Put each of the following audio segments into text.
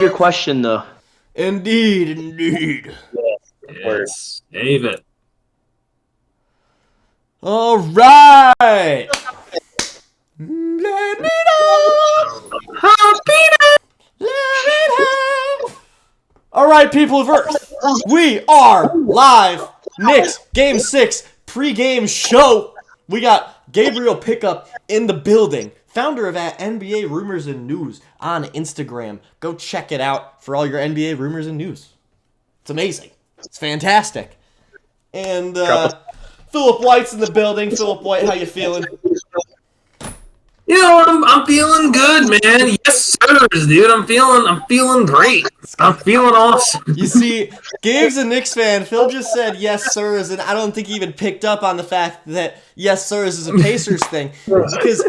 Your question, though. Indeed. Yes. Save it. All right. Let me know. Let me know. All right, people of Earth. We are live. Knicks Game 6 pre-game show. We got Gabriel Pickup in the building. Founder of NBA Rumors and News on Instagram. Go check it out for all your NBA rumors and news. It's amazing. It's fantastic. And Philip White's in the building. Philip White, how you feeling? You know, I'm feeling good, man. Yes, sirs, dude. I'm feeling great. I'm feeling awesome. You see, Gabe's a Knicks fan. Phil just said yes, sirs, and I don't think he even picked up on the fact that yes, sirs is a Pacers thing. Because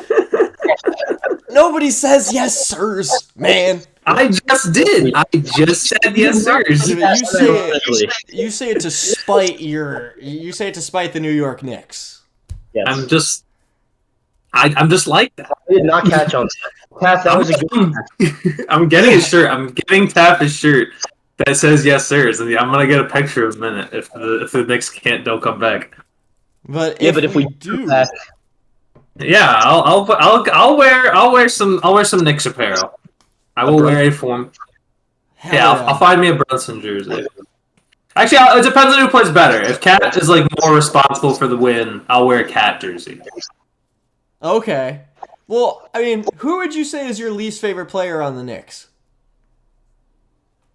nobody says yes, sirs, man. I just did. I just said yes, sirs. You say it to spite the New York Knicks. Yes. I'm just like that. I did not catch on that. That was a good. I'm getting a shirt. I'm getting Taff a shirt that says yes, sirs. And I'm gonna get a picture in a minute if the Knicks don't come back. But but if we do, yeah, I'll wear some Knicks apparel. I will wear a form. I'll find me a Brunson jersey. Actually, it depends on who plays better. If Cat is like more responsible for the win, I'll wear a Cat jersey. Okay. Well, I mean, who would you say is your least favorite player on the Knicks?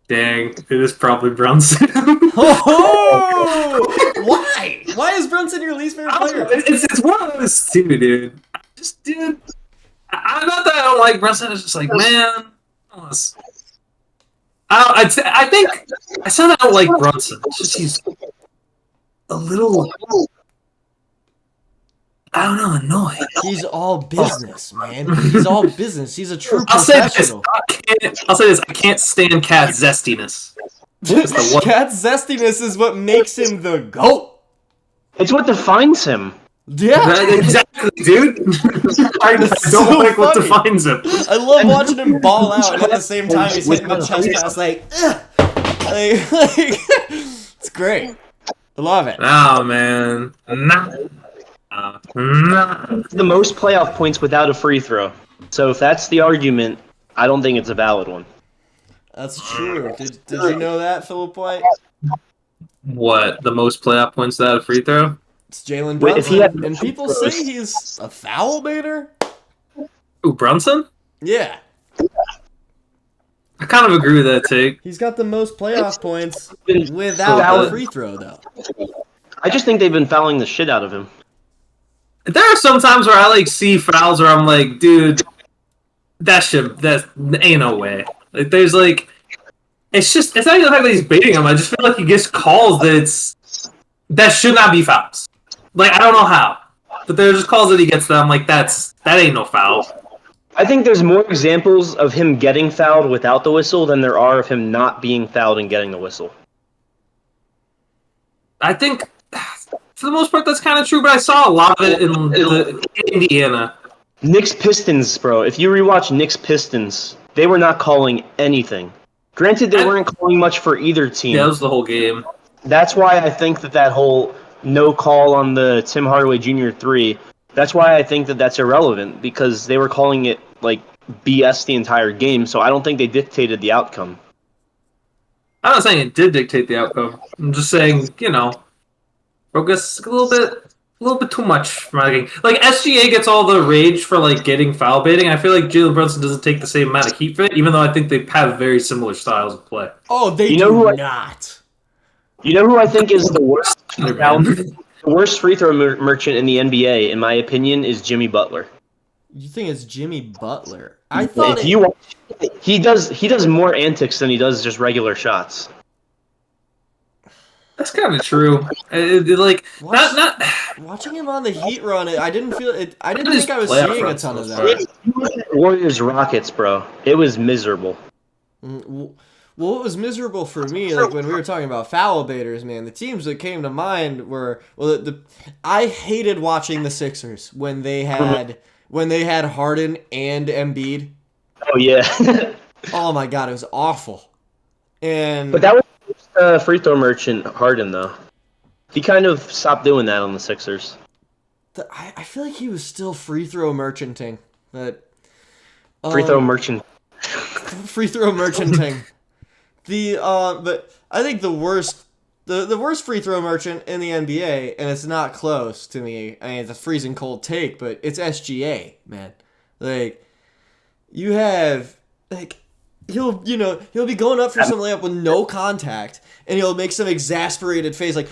Dang, it is probably Brunson. Oh! Why? Why is Brunson your least favorite player? It's one of those two, dude. I'm not that I don't like Brunson. It's just like, man, I think I said I don't like Brunson. It's just he's a little, I don't know, annoying. He's all business, man. He's all business. He's a true professional. I'll say this. I can't stand Cat's zestiness. Cat's zestiness is what makes him the GOAT. It's what defines him. Yeah. Exactly, dude. I don't like what defines him. I love watching him ball out, and at the same time he's hitting the chest pass like, it's great. I love it. Oh, man. The most playoff points without a free throw. So if that's the argument, I don't think it's a valid one. That's true. Did you know that, Philip White? What? The most playoff points without a free throw? It's Jalen Brunson. And people say he's a foul baiter. Ooh, Brunson? Yeah. I kind of agree with that take. He's got the most playoff points without a free throw, though. I just think they've been fouling the shit out of him. There are some times where I see fouls where I'm like, dude, that ain't no way. Like, there's it's not even the fact that he's baiting him. I just feel like he gets calls that should not be fouls. Like, I don't know how, but there's just calls that he gets that I'm like, that ain't no foul. I think there's more examples of him getting fouled without the whistle than there are of him not being fouled and getting the whistle. I think, for the most part, that's kind of true, but I saw a lot of it in Indiana. Knicks Pistons, bro. If you rewatch Knicks Pistons, they were not calling anything. Granted, they weren't calling much for either team. Yeah, that was the whole game. That's why I think that whole no call on the Tim Hardaway Jr. 3, that's why I think that's irrelevant, because they were calling it, like, BS the entire game, so I don't think they dictated the outcome. I'm not saying it did dictate the outcome. I'm just saying, focus a little bit too much for my game. Like, SGA gets all the rage for, like, getting foul baiting. I feel like Jalen Brunson doesn't take the same amount of heat for it, even though I think they have very similar styles of play. Oh, they do not. You know who I think is the worst? The worst free throw merchant in the NBA, in my opinion, is Jimmy Butler. You think it's Jimmy Butler? I thought he does more antics than he does just regular shots. That's kind of true. Watching him on the Heat run, I didn't feel it. I didn't think I was seeing a ton of that. Warriors Rockets, bro. It was miserable. Well, it was miserable for me. Like when we were talking about foul baiters, man. The teams that came to mind were I hated watching the Sixers when they had Harden and Embiid. Oh yeah. Oh my god, it was awful. And But that was free throw merchant Harden though. He kind of stopped doing that on the Sixers. I feel like he was still free throw merchanting, but Free throw merchant. free throw merchanting. But I think the worst free throw merchant in the NBA, and it's not close to me. I mean, it's a freezing cold take, but it's SGA, man. Like, you have like he'll be going up for some layup with no contact, and he'll make some exasperated face like,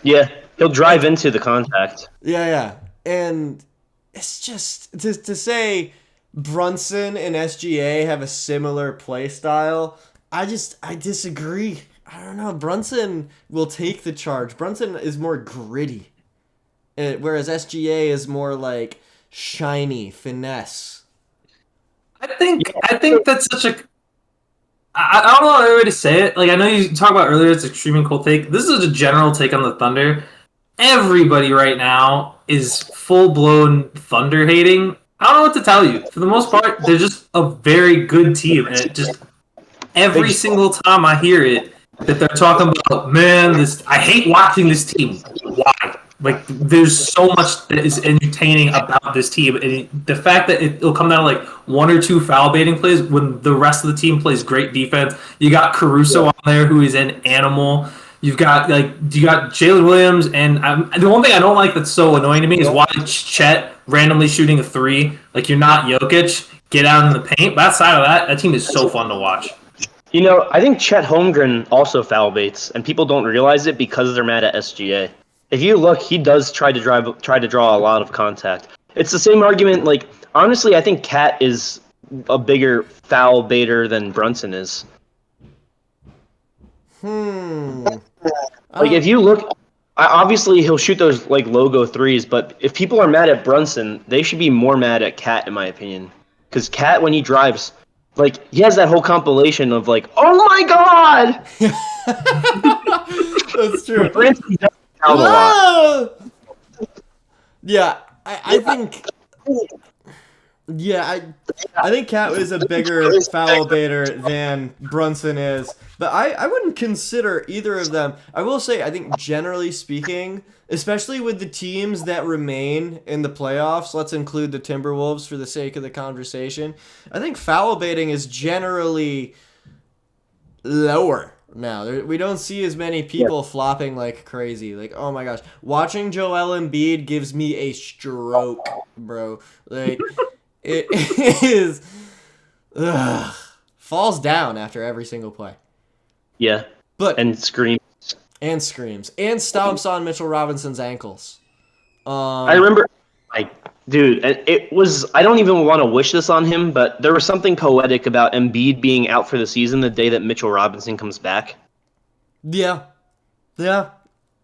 Yeah, he'll drive into the contact. yeah, and it's just to say Brunson and SGA have a similar play style. I disagree. I don't know. Brunson will take the charge. Brunson is more gritty, whereas SGA is more like shiny finesse. I think that's such a. I don't know another way to say it. Like, I know you talked about earlier, it's extremely cool take. This is a general take on the Thunder. Everybody right now is full blown Thunder hating. I don't know what to tell you. For the most part, they're just a very good team, and it just every single time I hear it that they're talking about, man, I hate watching this team. Why? Like, there's so much that is entertaining about this team, and the fact that it'll come down to like one or two foul baiting plays when the rest of the team plays great defense. You got Caruso on there, who is an animal. You got Jalen Williams, and the one thing I don't like that's so annoying to me is watching Chet randomly shooting a three. Like, you're not Jokic. Get out in the paint. But outside of that team is so fun to watch. You know, I think Chet Holmgren also foul baits, and people don't realize it because they're mad at SGA. If you look, he does try to draw a lot of contact. It's the same argument. Like, honestly, I think Cat is a bigger foul baiter than Brunson is. Like, if you look, obviously he'll shoot those like logo threes, but if people are mad at Brunson, they should be more mad at Cat, in my opinion. Because Cat, when he drives, like, he has that whole compilation of like, oh my god! That's true. Brunson does foul a lot. Yeah, I think. Yeah, I think Cat is a bigger foul baiter than Brunson is, but I wouldn't consider either of them. I will say, I think generally speaking, especially with the teams that remain in the playoffs, let's include the Timberwolves for the sake of the conversation, I think foul baiting is generally lower now. We don't see as many people flopping like crazy. Like, oh my gosh, watching Joel Embiid gives me a stroke, bro. Like, it is falls down after every single play. Yeah, and screams. And screams. And stomps on Mitchell Robinson's ankles. I remember, dude, it was, I don't even want to wish this on him, but there was something poetic about Embiid being out for the season the day that Mitchell Robinson comes back. Yeah. I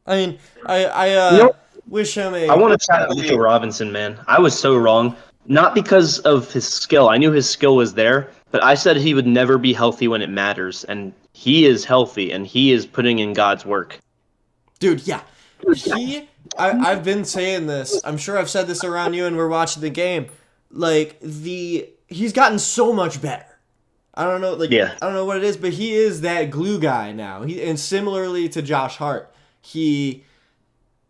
mean, I wish him a... I want to chat Mitchell Robinson, man. I was so wrong. Not because of his skill. I knew his skill was there, but I said he would never be healthy when it matters, and he is healthy, and he is putting in God's work. Dude, yeah. I've been saying this. I'm sure I've said this around you and we're watching the game. Like, he's gotten so much better. I don't know, I don't know what it is, but he is that glue guy now. And similarly to Josh Hart, his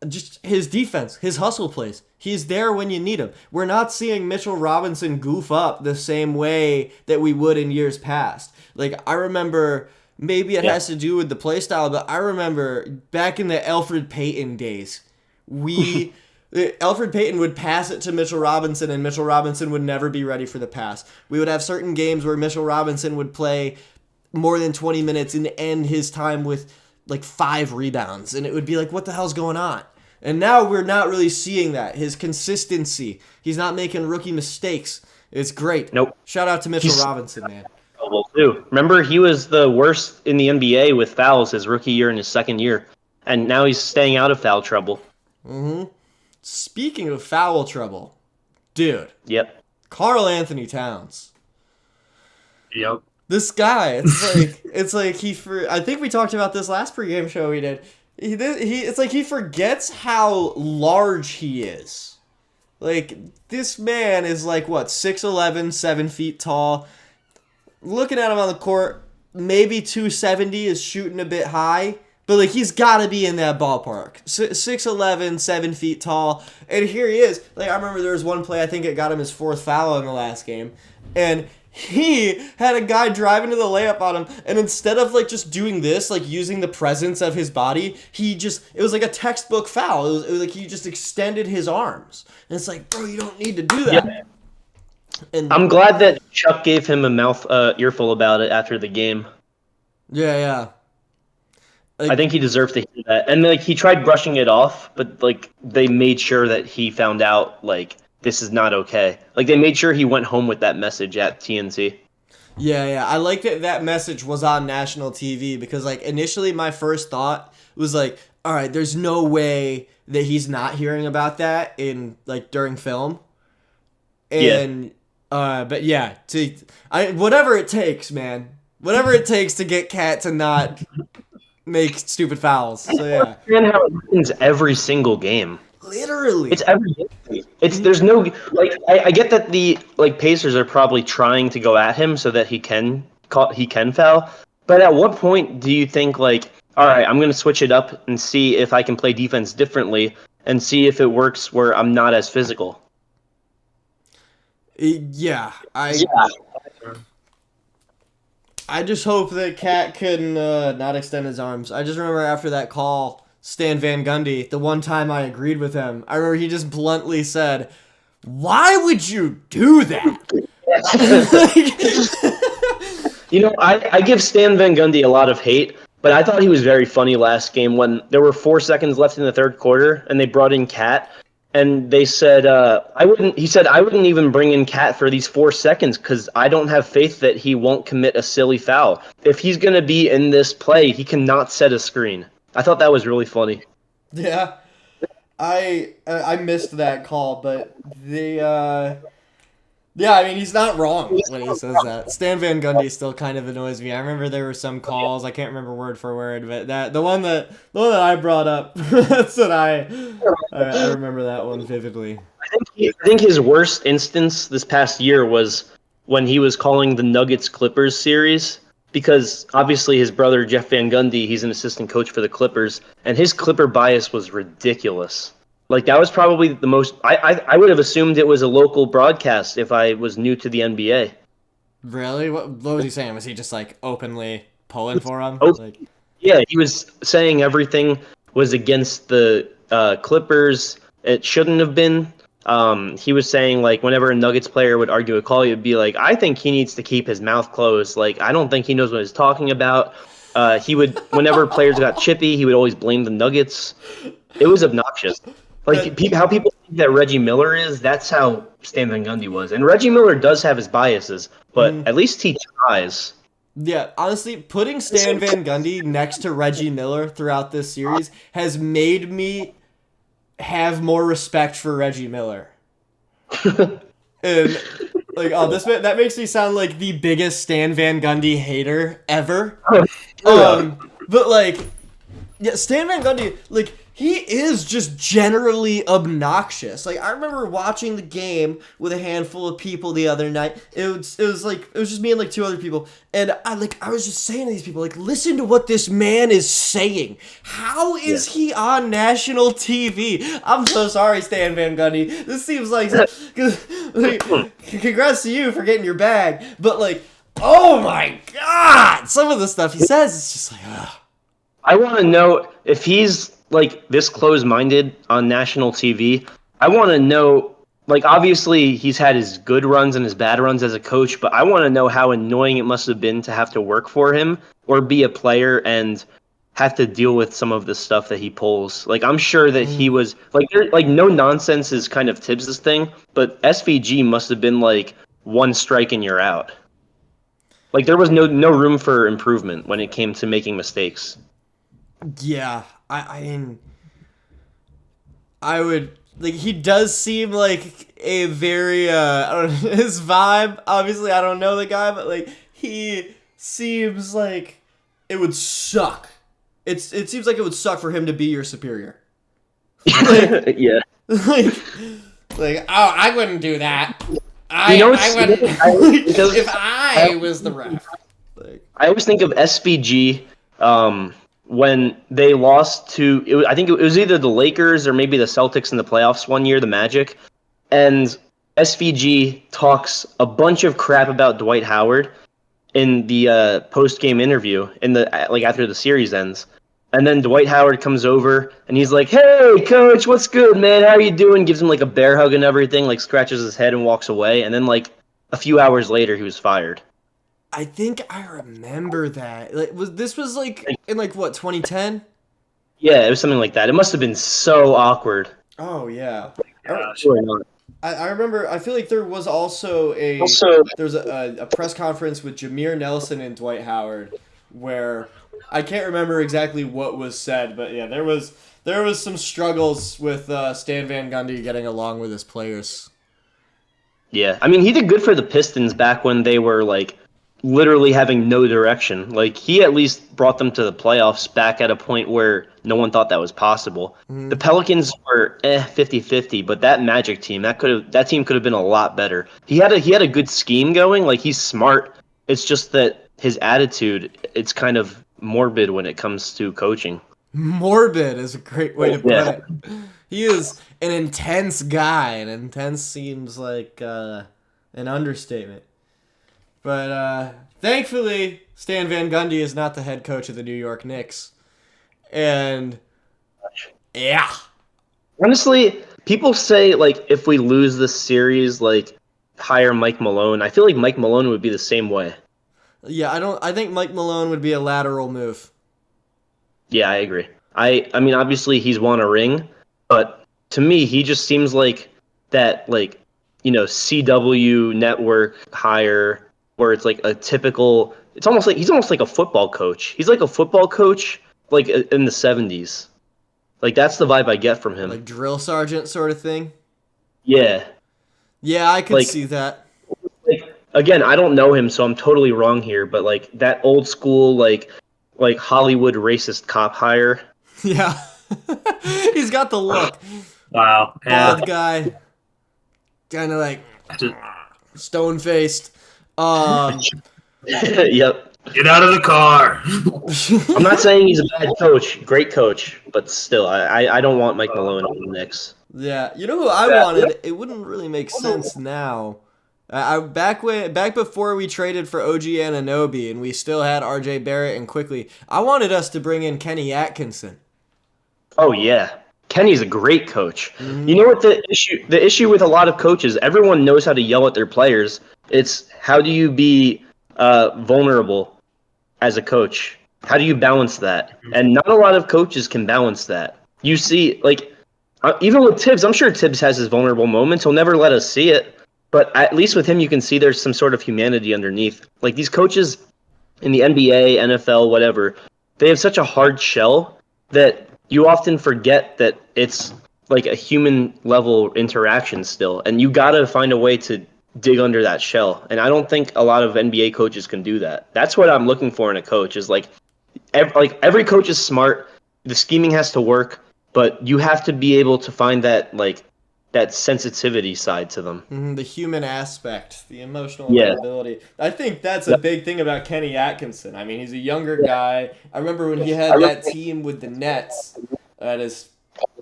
defense, his hustle plays. He's there when you need him. We're not seeing Mitchell Robinson goof up the same way that we would in years past. Like, I remember, maybe it has to do with the play style, but I remember back in the Alfred Payton days, Alfred Payton would pass it to Mitchell Robinson, and Mitchell Robinson would never be ready for the pass. We would have certain games where Mitchell Robinson would play more than 20 minutes and end his time with like 5 rebounds, and it would be like, what the hell's going on? And now we're not really seeing that. His consistency. He's not making rookie mistakes. It's great. Nope. Shout out to Mitchell Robinson, man. Too. Remember, he was the worst in the NBA with fouls his rookie year and his second year. And now he's staying out of foul trouble. Mm-hmm. Speaking of foul trouble, dude. Yep. Karl Anthony Towns. Yep. This guy, it's like I think we talked about this last pregame show we did. It's like he forgets how large he is. Like, this man is like, what, 6'11", 7 feet tall. looking at him on the court, maybe 270 is shooting a bit high, but like he's got to be in that ballpark. 6'11", 7 feet tall, and here he is. Like I remember there was one play, I think it got him his 4th foul in the last game, and he had a guy driving to the layup on him, and instead of like just doing this, like using the presence of his body, it was like a textbook foul. It was like he just extended his arms, and it's like, bro, you don't need to do that. Yeah. And I'm glad that Chuck gave him a earful about it after the game. yeah. I think he deserved to hear that. And like he tried brushing it off, but like they made sure that he found out like this is not okay. Like they made sure he went home with that message at TNT. Yeah. I like that message was on national TV because like initially my first thought was like, all right, there's no way that he's not hearing about that in like during film. And but yeah, whatever it takes, man. Whatever it takes to get Cat to not make stupid fouls. So yeah. I understand how it happens every single game. Literally. It's every game. There's no like I get that the like Pacers are probably trying to go at him so that he can foul. But at what point do you think like, all right, I'm gonna switch it up and see if I can play defense differently and see if it works where I'm not as physical? Yeah. I just hope that Cat can not extend his arms. I just remember after that call, Stan Van Gundy, the one time I agreed with him, I remember he just bluntly said, "Why would you do that?" You know, I give Stan Van Gundy a lot of hate, but I thought he was very funny last game when there were 4 seconds left in the third quarter and they brought in Cat. And they said, He said, I wouldn't even bring in Cat for these 4 seconds because I don't have faith that he won't commit a silly foul. If he's going to be in this play, he cannot set a screen. I thought that was really funny. Yeah. I missed that call, but yeah, I mean, he's not wrong when he says that. Stan Van Gundy still kind of annoys me. I remember there were some calls, I can't remember word for word, but the one that I brought up, that's what I remember that one vividly. I think his worst instance this past year was when he was calling the Nuggets Clippers series, because obviously his brother Jeff Van Gundy, he's an assistant coach for the Clippers, and his Clipper bias was ridiculous. Like, that was probably the most... I would have assumed it was a local broadcast if I was new to the NBA. Really? What was he saying? Was he just, like, openly pulling for him? Yeah, he was saying everything was against the Clippers. It shouldn't have been. He was saying, like, whenever a Nuggets player would argue a call, he'd be like, I think he needs to keep his mouth closed. Like, I don't think he knows what he's talking about. He would... Whenever players got chippy, he would always blame the Nuggets. It was obnoxious. Like, how people think that Reggie Miller is, that's how Stan Van Gundy was. And Reggie Miller does have his biases, but at least he tries. Yeah, honestly, putting Stan Van Gundy next to Reggie Miller throughout this series has made me have more respect for Reggie Miller. And, like, that makes me sound like the biggest Stan Van Gundy hater ever. But, like, yeah, Stan Van Gundy, like... He is just generally obnoxious. Like, I remember watching the game with a handful of people the other night. It was just me and like 2 other people, and I was just saying to these people, like, listen to what this man is saying. How is he on national TV? I'm so sorry, Stan Van Gundy. This seems like congrats to you for getting your bag, but like, oh my god, some of the stuff he says is just like, ugh. I want to know if he's like this close-minded on national TV. I want to know, like, obviously he's had his good runs and his bad runs as a coach, but I want to know how annoying it must have been to have to work for him or be a player and have to deal with some of the stuff that he pulls. Like, I'm sure that he was like no nonsense is kind of Tibbs' thing, but SVG must have been like one strike and you're out. Like, there was no room for improvement when it came to making mistakes. Yeah, I mean, I would, like, he does seem like a very, I don't know, his vibe, obviously I don't know the guy, but, like, he seems like it would suck. It seems like it would suck for him to be your superior. Like, yeah. Like, oh, I wouldn't do that. I, You know, I it's would because if I was the ref. Like, I always think of SVG when they lost to. I think it was either the Lakers or maybe the Celtics in the playoffs one year, the Magic, and SVG talks a bunch of crap about Dwight Howard in the post-game interview in the like after the series ends. And then Dwight Howard comes over and he's like, "Hey, coach, what's good, man? How you doing?" Gives him like a bear hug and everything, like scratches his head and walks away. And then like a few hours later, he was fired. I think I remember that. Like, was like in like what 2010? Yeah, it was something like that. It must have been so awkward. Oh yeah. Gosh. I remember. I feel like there was also there's a press conference with Jameer Nelson and Dwight Howard where I can't remember exactly what was said, but yeah, there was some struggles with Stan Van Gundy getting along with his players. Yeah, I mean, he did good for the Pistons back when they were like literally having no direction. Like he at least brought them to the playoffs back at a point where no one thought that was possible. The Pelicans were 50-50, but that Magic team, that team could have been a lot better. He had a good scheme going, like he's smart. It's just that his attitude, it's kind of morbid when it comes to coaching. Morbid is a great way to put Yeah. it. He is an intense guy, and intense seems like an understatement. But thankfully, Stan Van Gundy is not the head coach of the New York Knicks. And yeah. Honestly, people say like if we lose this series, like hire Mike Malone. I feel like Mike Malone would be the same way. Yeah, I think Mike Malone would be a lateral move. Yeah, I agree. I mean, obviously he's won a ring, but to me, he just seems like that, like, CW network hire where it's like a typical. It's almost like he's almost like a football coach. He's like a football coach, like in the 70s. Like that's the vibe I get from him. Like drill sergeant sort of thing. Yeah. Yeah, I could Like- see that. Like again, I don't know him, so I'm totally wrong here. But like that old school, like Hollywood racist cop hire. Yeah. He's got the look. Wow. Yeah. Bald guy. Kind of like Just stone faced. Yep. get out of the car. I'm not saying he's a bad coach, great coach, but still, I don't want Mike Malone on the Knicks. Yeah, you know who I wanted? It wouldn't really make sense now. Back before we traded for OG Anunoby and we still had RJ Barrett and Quickly, I wanted us to bring in Kenny Atkinson. Oh yeah, Kenny's a great coach. You know what the issue with a lot of coaches? Everyone knows how to yell at their players. It's how do you be vulnerable as a coach? How do you balance that? And not a lot of coaches can balance that. You see, like even with Tibbs, I'm sure Tibbs has his vulnerable moments. He'll never let us see it, but at least with him, you can see there's some sort of humanity underneath. Like these coaches in the NBA, NFL, whatever, they have such a hard shell that you often forget that it's like a human level interaction still, and you gotta find a way to dig under that shell. And I don't think a lot of NBA coaches can do that. That's what I'm looking for in a coach. Is like every coach is smart. The scheming has to work, but you have to be able to find that sensitivity side to them. The human aspect, the emotional Yeah. availability. I think that's a big thing about Kenny Atkinson. I mean, he's a younger guy. I remember when he had that team with the Nets that has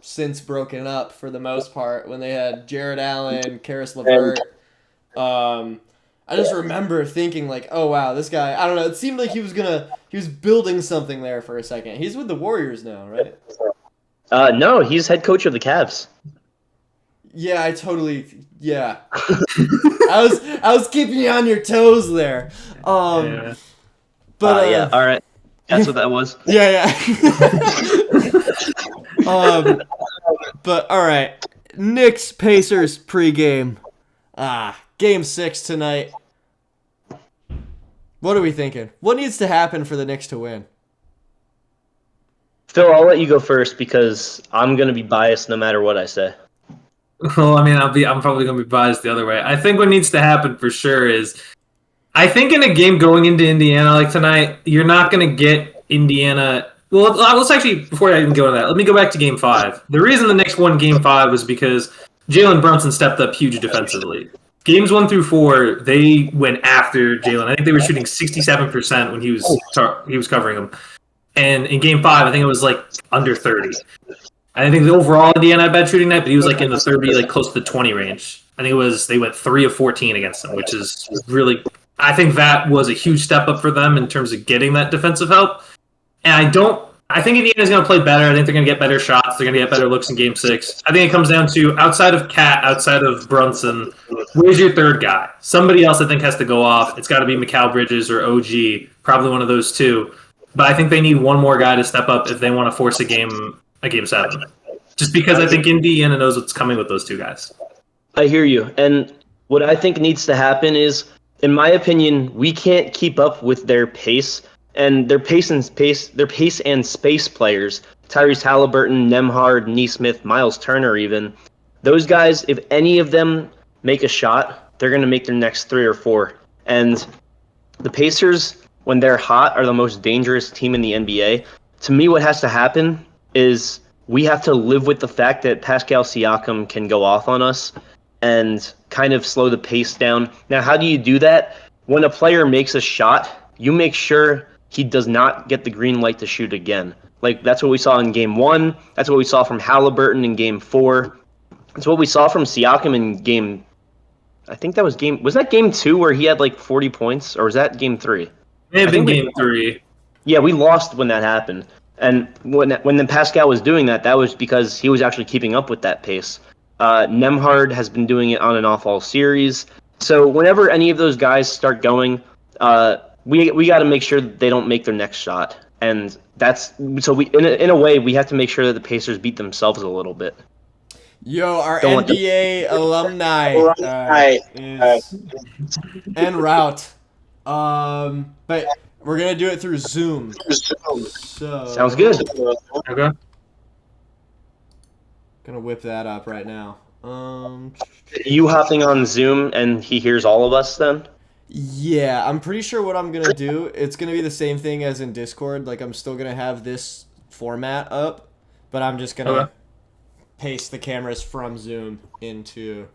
since broken up for the most part, when they had Jared Allen, Karis LeVert. I just remember thinking like, oh wow, this guy, I don't know, it seemed like he was building something there for a second. He's with the Warriors now, right? No, he's head coach of the Cavs. Yeah, yeah. I was keeping you on your toes there. Yeah. But yeah, all right. That's what that was. yeah. But all right. Knicks Pacers pregame. Game 6 tonight. What are we thinking? What needs to happen for the Knicks to win? Phil, I'll let you go first because I'm gonna be biased no matter what I say. Well, I mean, I'm probably going to be biased the other way. I think what needs to happen for sure is, I think in a game going into Indiana like tonight, you're not going to get Indiana. Well, let's actually, before I even go into that, let me go back to Game 5. The reason the Knicks won Game 5 was because Jalen Brunson stepped up huge defensively. games 1 through 4, they went after Jalen. I think they were shooting 67% when he was covering him. And in game 5, I think it was like under 30. I think the overall Indiana had bad shooting night, but he was like in the 30, like close to the 20 range. I think they went 3 of 14 against them, which is really. I think that was a huge step up for them in terms of getting that defensive help. And I think Indiana's going to play better. I think they're going to get better shots. They're going to get better looks in Game 6. I think it comes down to, outside of Cat, outside of Brunson, where's your third guy? Somebody else I think has to go off. It's got to be Mikal Bridges or OG, probably one of those two. But I think they need one more guy to step up if they want to force a game 7. Just because I think Indiana knows what's coming with those two guys. I hear you. And what I think needs to happen is, in my opinion, we can't keep up with their pace. And their pace and space players, Tyrese Halliburton, Nembhard, Nesmith, Miles Turner even, those guys, if any of them make a shot, they're going to make their next 3 or 4. And the Pacers, when they're hot, are the most dangerous team in the NBA. To me, what has to happen is we have to live with the fact that Pascal Siakam can go off on us and kind of slow the pace down. Now, how do you do that? When a player makes a shot, you make sure he does not get the green light to shoot again. Like, that's what we saw in Game 1. That's what we saw from Halliburton in Game 4. That's what we saw from Siakam in Game... I think that was Game... Was that Game 2 where he had, like, 40 points? Or was that Game 3? May have been Game 3. Yeah, we lost when that happened. And when Pascal was doing that, that was because he was actually keeping up with that pace. Nembhard has been doing it on and off all series. So whenever any of those guys start going, we got to make sure that they don't make their next shot. And that's so we in a way we have to make sure that the Pacers beat themselves a little bit. Yo, our NBA alumni is en route. But we're gonna do it through Zoom. So Sounds good. Okay. Gonna whip that up right now. You hopping on Zoom and he hears all of us then? Yeah, I'm pretty sure what I'm gonna do, it's gonna be the same thing as in Discord. Like, I'm still gonna have this format up, but I'm just gonna paste the cameras from Zoom into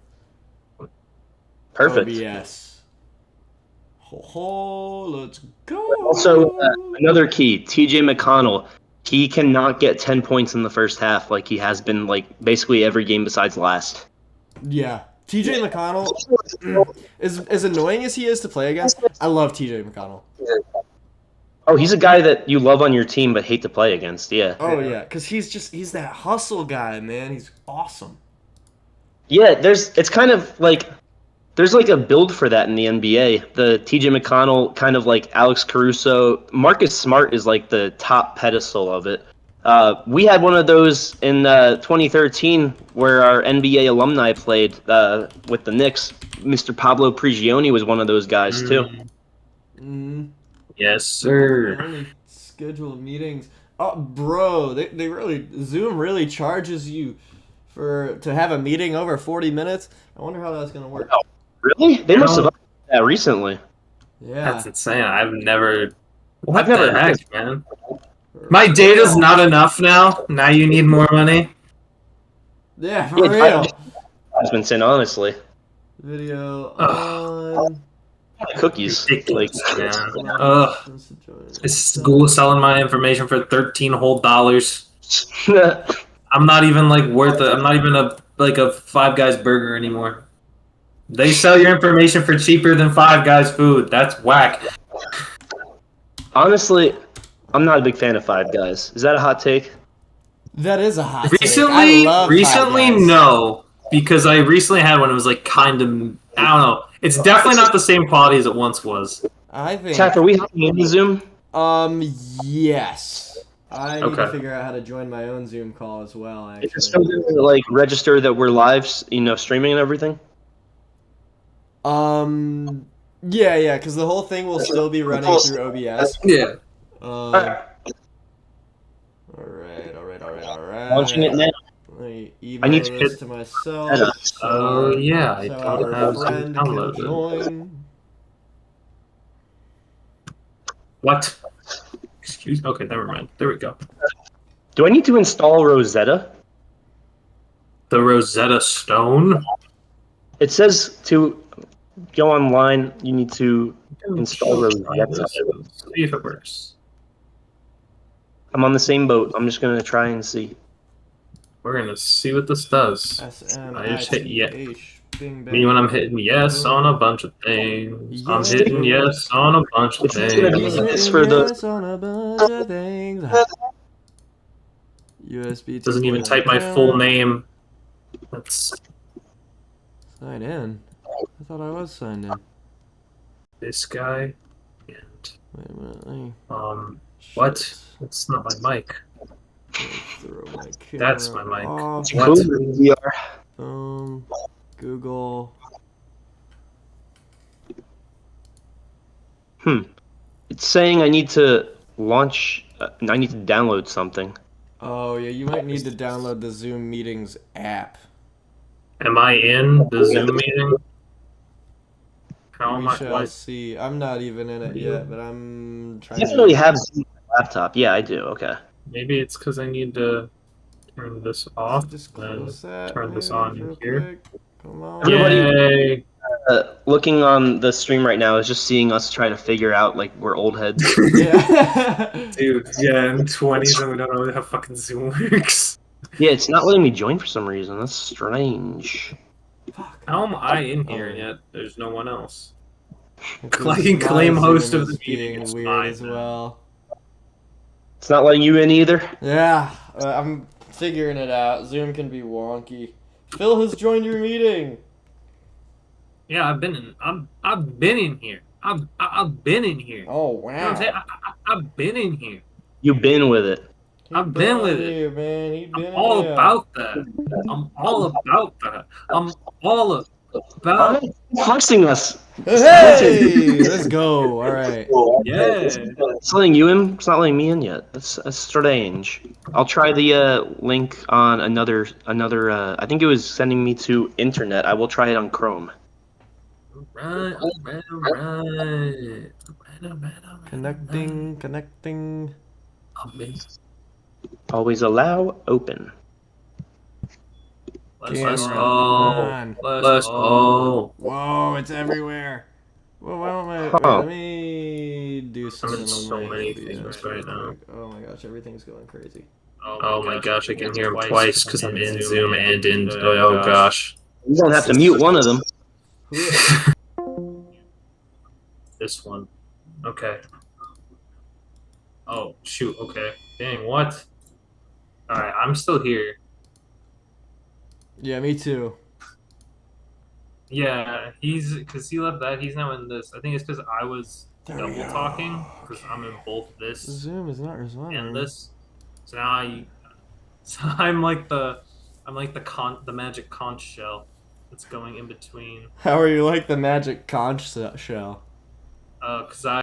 Perfect. OBS. Let's go. Also, another key, TJ McConnell. He cannot get 10 points in the first half like he has been like basically every game besides last. Yeah. TJ McConnell, as annoying as he is to play against, I love TJ McConnell. Oh, he's a guy that you love on your team but hate to play against, yeah. Oh, yeah, because he's that hustle guy, man. He's awesome. Yeah, it's kind of like, there's like a build for that in the NBA. The TJ McConnell, kind of like Alex Caruso. Marcus Smart is like the top pedestal of it. We had one of those in 2013 where our NBA alumni played with the Knicks. Mr. Pablo Prigioni was one of those guys too. Yes, sir. Only scheduled meetings. Oh, bro, they really Zoom really charges you to have a meeting over 40 minutes. I wonder how that's gonna work. Oh, really? They must have done that recently. Yeah, That's insane. I've never I've never the heck, man. My data's not enough now. Now you need more money. Yeah, for real. It's been saying honestly. Video on. Cookies. Ridiculous, man. Ugh. This Google selling my information for $13 whole. I'm not even like worth it. I'm not even a Five Guys burger anymore. They sell your information for cheaper than Five Guys food. That's whack. Honestly, I'm not a big fan of Five Guys. Is that a hot take? That is a hot take. Recently, I love Five Guys. no, because I recently had one. It was like kind of, I don't know. It's definitely not the same quality as it once was. I think. Taff, are we hopping into Zoom? Yes. I need to figure out how to join my own Zoom call as well. Actually. Is it still going to like register that we're live, streaming and everything? Yeah, because the whole thing will still be running through OBS. Yeah. Alright. Launching it now. Let me I email need to this to myself. Oh yeah, I So don't our have friend Zoom can downloaded. join. What? Excuse. Okay, never mind. There we go. Do I need to install Rosetta? The Rosetta Stone. It says to go online. You need to install Rosetta. See if it works. I'm on the same boat. I'm just gonna try and see. We're gonna see what this does. I just hit yes. SMITH. Bing, Me when I'm bang. hitting yes on a bunch of things. I'm hitting Yeah. yes on a bunch of If it's gonna be things. yes for the Yes on a bunch of things. USB Doesn't even 2.0 type my full power. name. That's Sign in. I thought I was signed in. this guy. And Wait a minute. Let me what? shit. That's not my mic. Throw my camera That's my mic. off. What? VR. Boom. Google. It's saying I need to launch. I need to download something. Oh yeah, you might need to download the Zoom Meetings app. Am I in the Zoom meeting? How am We I? shall What? see. I'm not even in it yet, but I'm I trying definitely to. have Zoom on my laptop. Yeah, I do. Okay. Maybe it's because I need to turn this off Just and close that. turn this Maybe, on in real here. quick. Come on. Everybody Yay! looking on the stream right now is just seeing us try to figure out like we're old heads. Yeah. Dude, yeah, in 20s and we don't know how fucking Zoom works. Yeah, it's not letting me join for some reason. That's strange. Fuck. How am I in here Oh. yet? There's no one else. Because I can my claim host Zoom of the is meeting. being It's weird fine as then. well. It's not letting you in either. Yeah, I'm figuring it out. Zoom can be wonky. Phil has joined your meeting. Yeah, I've been in. I've been in here. I've been in here. Oh You know what I'm saying? wow. I've been in here. You've been with it. I've been with it. You, man. He been I'm all in about that. I'm all about that. I'm all about. Flexing us. Hey, let's go. All right. Yeah. It's letting you in. It's not letting me in yet. That's strange. I'll try the link on another. I think it was sending me to internet. I will try it on Chrome. Right. Connecting. Always allow open. Let's Camera go. on. Let's go. Whoa, it's everywhere. Well, why don't I? Wait, Huh. let me do something in on so my many OBS things right now. quick. Oh my gosh, everything's going crazy. Oh my gosh, I can hear him twice because I'm in Zoom and in. Oh gosh. You don't have to mute one of them. This one. Okay. Oh, shoot. Okay. Dang, what? Alright, I'm still here. Yeah, me too. Yeah, because he left that. He's now in this. I think it's because I was There we double go. talking because I'm in both this Zoom is not responding. and this. So now I'm like the magic conch shell that's going in between. How are you like the magic conch shell? Because